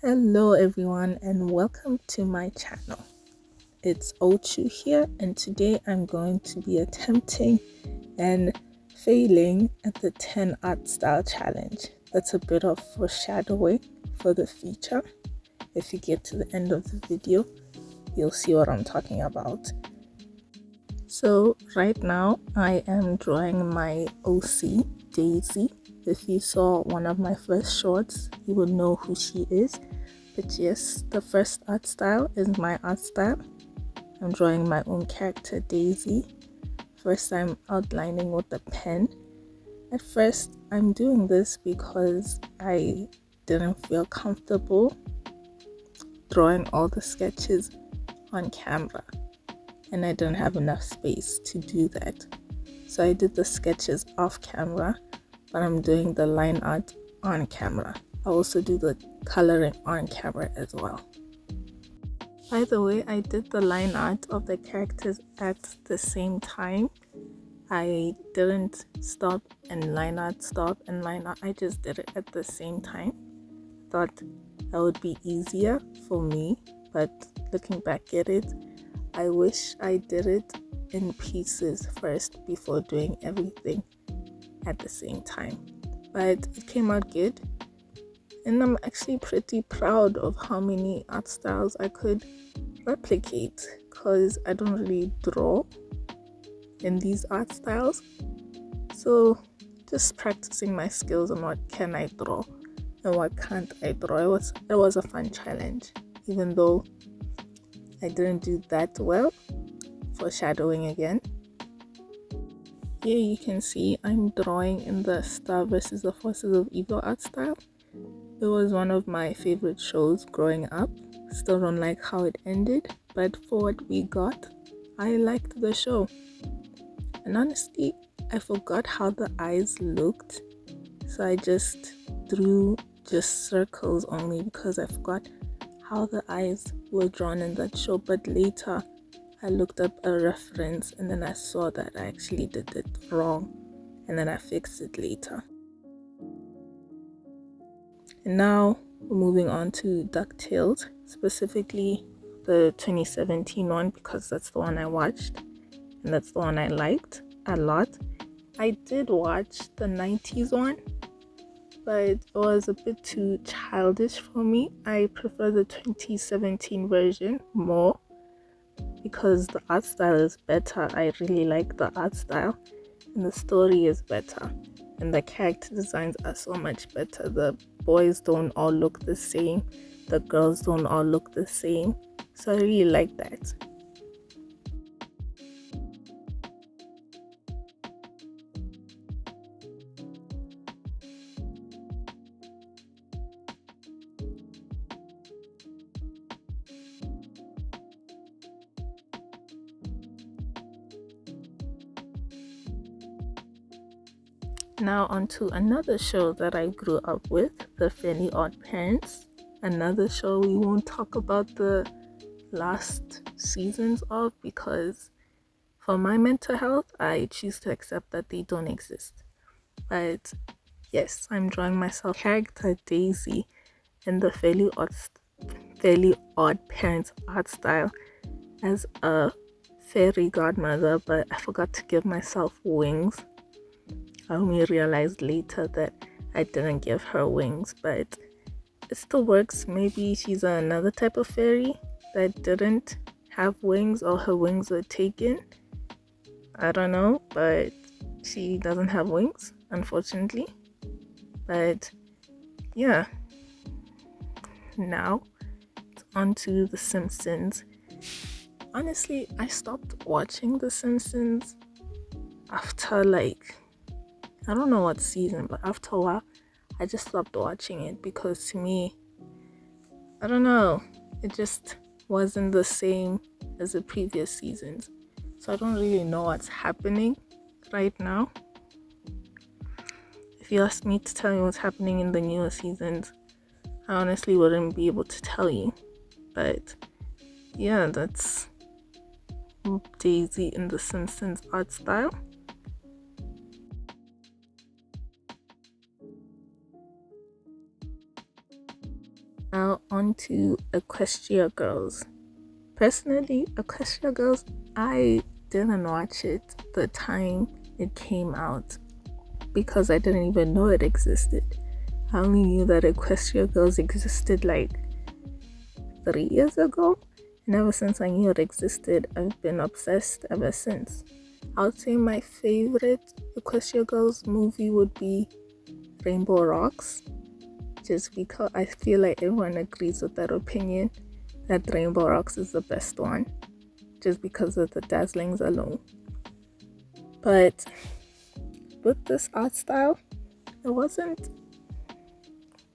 Hello everyone and welcome to my channel. It's Ochu here and today I'm going to be attempting and failing at the 10 art style challenge. That's a bit of foreshadowing for the future. If you get to the end of the video, you'll see what I'm talking about. So right now I am drawing my OC, Daisy. If you saw one of my first shorts, you would know who she is. But yes, the first art style is my art style. I'm drawing my own character, Daisy. First, I'm outlining with a pen. At first, I'm doing this because I didn't feel comfortable drawing all the sketches on camera. And I didn't have enough space to do that. So I did the sketches off camera, but I'm doing the line art on camera. I also do the coloring on camera as well. By the way, I did the line art of the characters at the same time. I didn't stop and line art, stop and line art. I just did it at the same time. Thought that would be easier for me, but looking back at it, I wish I did it in pieces first before doing everything at the same time. But it came out good. And I'm actually pretty proud of how many art styles I could replicate because I don't really draw in these art styles. So just practicing my skills on what can I draw and what can't I draw. It was a fun challenge, even though I didn't do that well. Foreshadowing again. Here you can see I'm drawing in the Star vs. the Forces of Evil art style. It was one of my favorite shows growing up. Still don't like how it ended, but for what we got, I liked the show. And honestly, I forgot how the eyes looked, so I just drew circles only because I forgot how the eyes were drawn in that show. But later, I looked up a reference and then I saw that I actually did it wrong, and then I fixed it later. And now we're moving on to DuckTales, specifically the 2017 one because that's the one I watched and that's the one I liked a lot. I did watch the 90s one, but it was a bit too childish for me. I prefer the 2017 version more because the art style is better. I really like the art style and the story is better and the character designs are so much better. The boys don't all look the same, the girls don't all look the same, so I really like that. Now onto another show that I grew up with, The Fairly Odd Parents. Another show we won't talk about the last seasons of because for my mental health, I choose to accept that they don't exist. But yes, I'm drawing myself character Daisy in the Fairly Odd Parents art style as a fairy godmother, but I forgot to give myself wings. I only realized later that I didn't give her wings, but it still works. Maybe she's another type of fairy that didn't have wings or her wings were taken. I don't know, but she doesn't have wings, unfortunately. But yeah, now it's on to The Simpsons. Honestly, I stopped watching The Simpsons after I don't know what season, but after a while, I just stopped watching it because to me, I don't know, it just wasn't the same as the previous seasons. So I don't really know what's happening right now. If you asked me to tell you what's happening in the newer seasons, I honestly wouldn't be able to tell you. But yeah, that's Daisy in The Simpsons art style. Now on to Equestria Girls. Personally, Equestria Girls, I didn't watch it the time it came out because I didn't even know it existed. I only knew that Equestria Girls existed like 3 years ago, and ever since I knew it existed, I've been obsessed ever since. I would say my favorite Equestria Girls movie would be Rainbow Rocks, just because I feel like everyone agrees with that opinion that Rainbow Rocks is the best one, just because of the dazzlings alone. But with this art style, it wasn't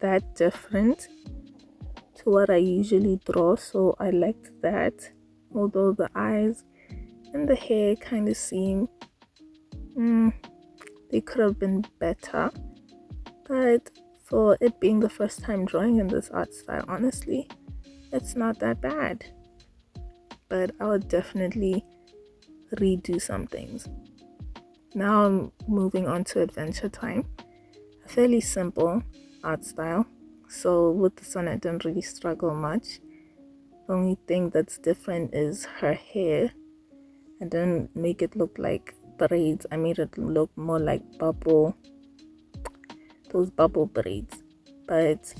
that different to what I usually draw, so I liked that. Although the eyes and the hair kind of seem they could have been better, but for it being the first time drawing in this art style, honestly, it's not that bad. But I would definitely redo some things. Now I'm moving on to Adventure Time, a fairly simple art style. So with this one, I didn't really struggle much. The only thing that's different is her hair. I didn't make it look like braids. I made it look more like those bubble braids. But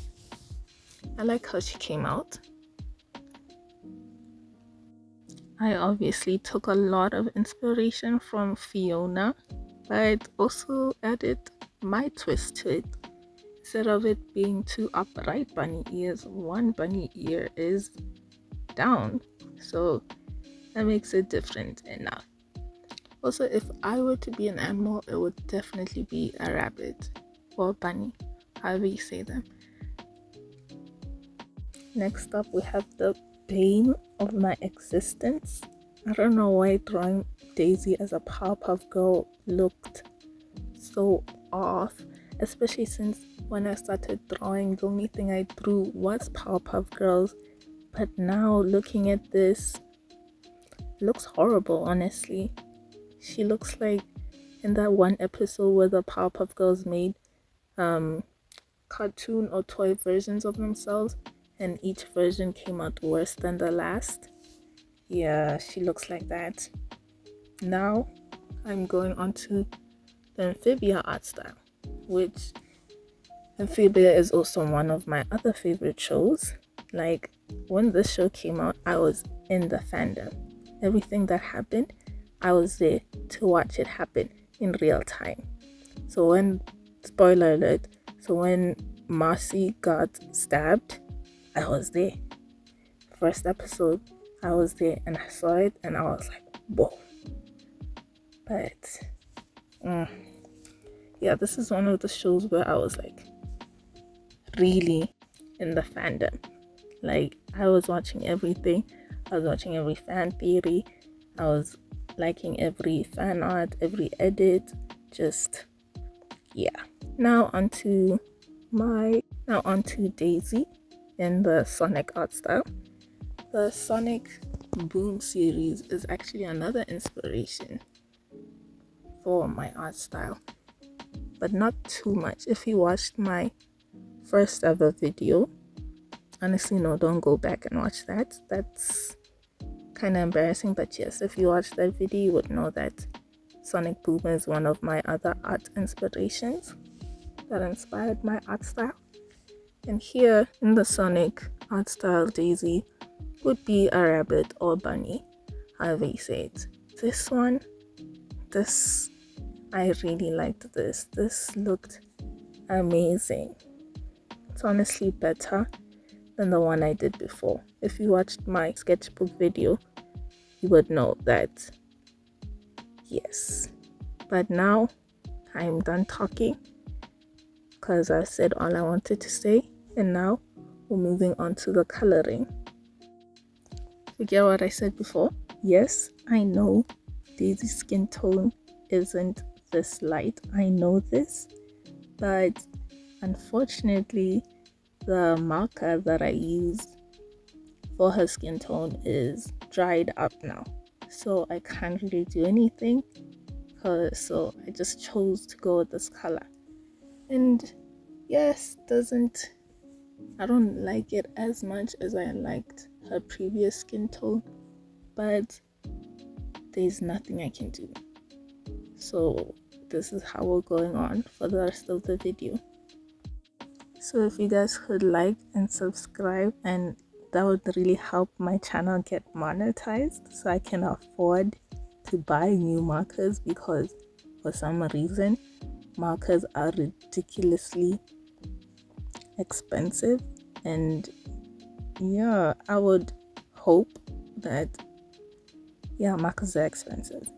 I like how she came out. I obviously took a lot of inspiration from Fiona, but also added my twist to it. Instead of it being two upright bunny ears, one bunny ear is down. So that makes it different enough. Also, if I were to be an animal, it would definitely be a rabbit or a bunny, however you say them. Next up, we have the bane of my existence. I don't know why drawing Daisy as a Powerpuff Girl looked so off, especially since when I started drawing, the only thing I drew was Powerpuff Girls. But now looking at this, it looks horrible, honestly. She looks like in that one episode where the Powerpuff Girls made cartoon or toy versions of themselves, and each version came out worse than the last. Yeah, she looks like that. Now I'm going on to the Amphibia art style, which Amphibia is also one of my other favorite shows. Like, when this show came out, I was in the fandom. Everything that happened, I was there to watch it happen in real time. So when, spoiler alert, so when Marcy got stabbed, I was there. First episode, I was there and I saw it and I was like, whoa. But yeah, this is one of the shows where I was like really in the fandom. Like, I was watching everything. I was watching every fan theory. I was liking every fan art, every edit. Just, yeah. Now onto Daisy in the Sonic art style. The Sonic Boom series is actually another inspiration for my art style, but not too much. If you watched my first ever video, honestly, no, don't go back and watch that. That's kind of embarrassing, but yes, if you watched that video, you would know that Sonic Boom is one of my other art inspirations that inspired my art style. And here in the Sonic art style, Daisy would be a rabbit or bunny, however you say it. I really liked this. This looked amazing. It's honestly better than the one I did before. If you watched my sketchbook video, you would know that. Yes. But now I'm done talking because I said all I wanted to say, and now we're moving on to the coloring. Forget what I said before. Yes, I know Daisy's skin tone isn't this light. I know this, but unfortunately, the marker that I used for her skin tone is dried up now, so I can't really do anything. So I just chose to go with this color, and yes, doesn't I don't like it as much as I liked her previous skin tone, but there's nothing I can do. So this is how we're going on for the rest of the video. So if you guys could like and subscribe, and that would really help my channel get monetized so I can afford to buy new markers, because for some reason markers are ridiculously expensive. And yeah, I would hope that, yeah, markers are expensive.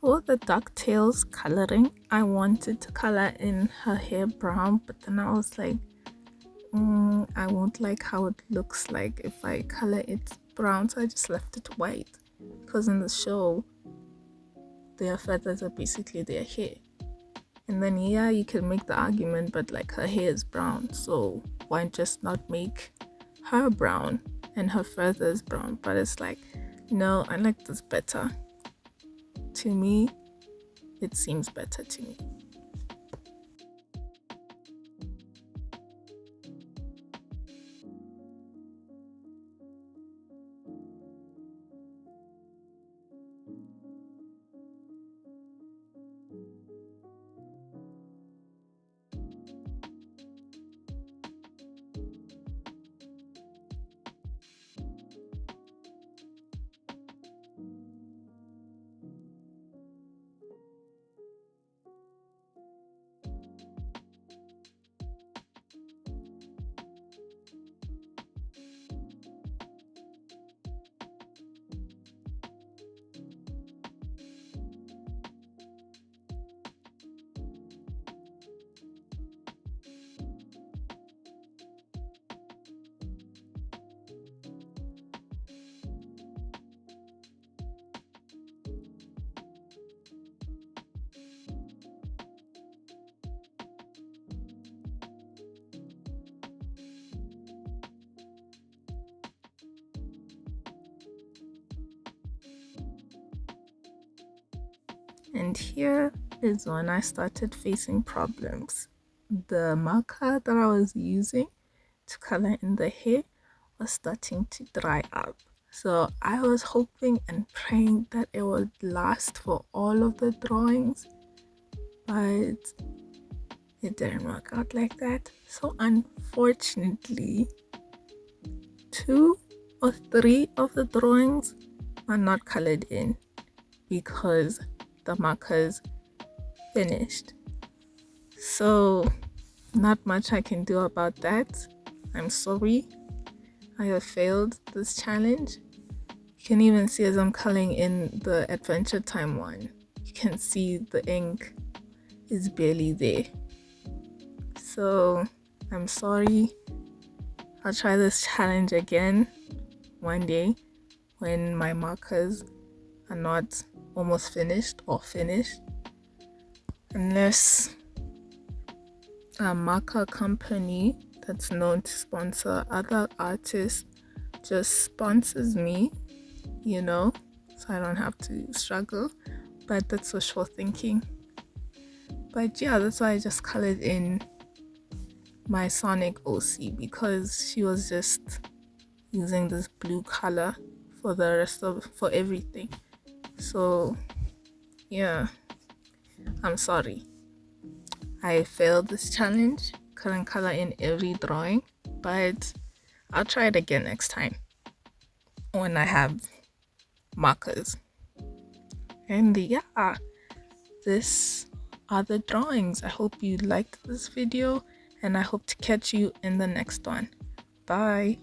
For the ducktails coloring, I wanted to color in her hair brown, but then I was like, I won't like how it looks like if I color it brown, so I just left it white, because in the show their feathers are basically their hair. And then yeah, you can make the argument, but like her hair is brown, so why just not make her brown and her feathers brown? But it's like, no, I like this better. To me, it seems better to me. And here is when I started facing problems. The marker that I was using to color in the hair was starting to dry up. So I was hoping and praying that it would last for all of the drawings, but it didn't work out like that. So unfortunately, 2 or 3 of the drawings are not colored in because the markers finished. So not much I can do about that. I'm sorry. I have failed this challenge. You can even see as I'm coloring in the Adventure Time one, you can see the ink is barely there. So I'm sorry. I'll try this challenge again one day when my markers are not almost finished or finished. Unless a marker company that's known to sponsor other artists just sponsors me, you know, so I don't have to struggle. But that's wishful thinking. But yeah, that's why I just colored in my Sonic OC, because she was just using this blue color for for everything. So yeah, I'm sorry. I failed this challenge, couldn't color in every drawing, but I'll try it again next time when I have markers. And yeah, this are the drawings. I hope you liked this video, and I hope to catch you in the next one. Bye.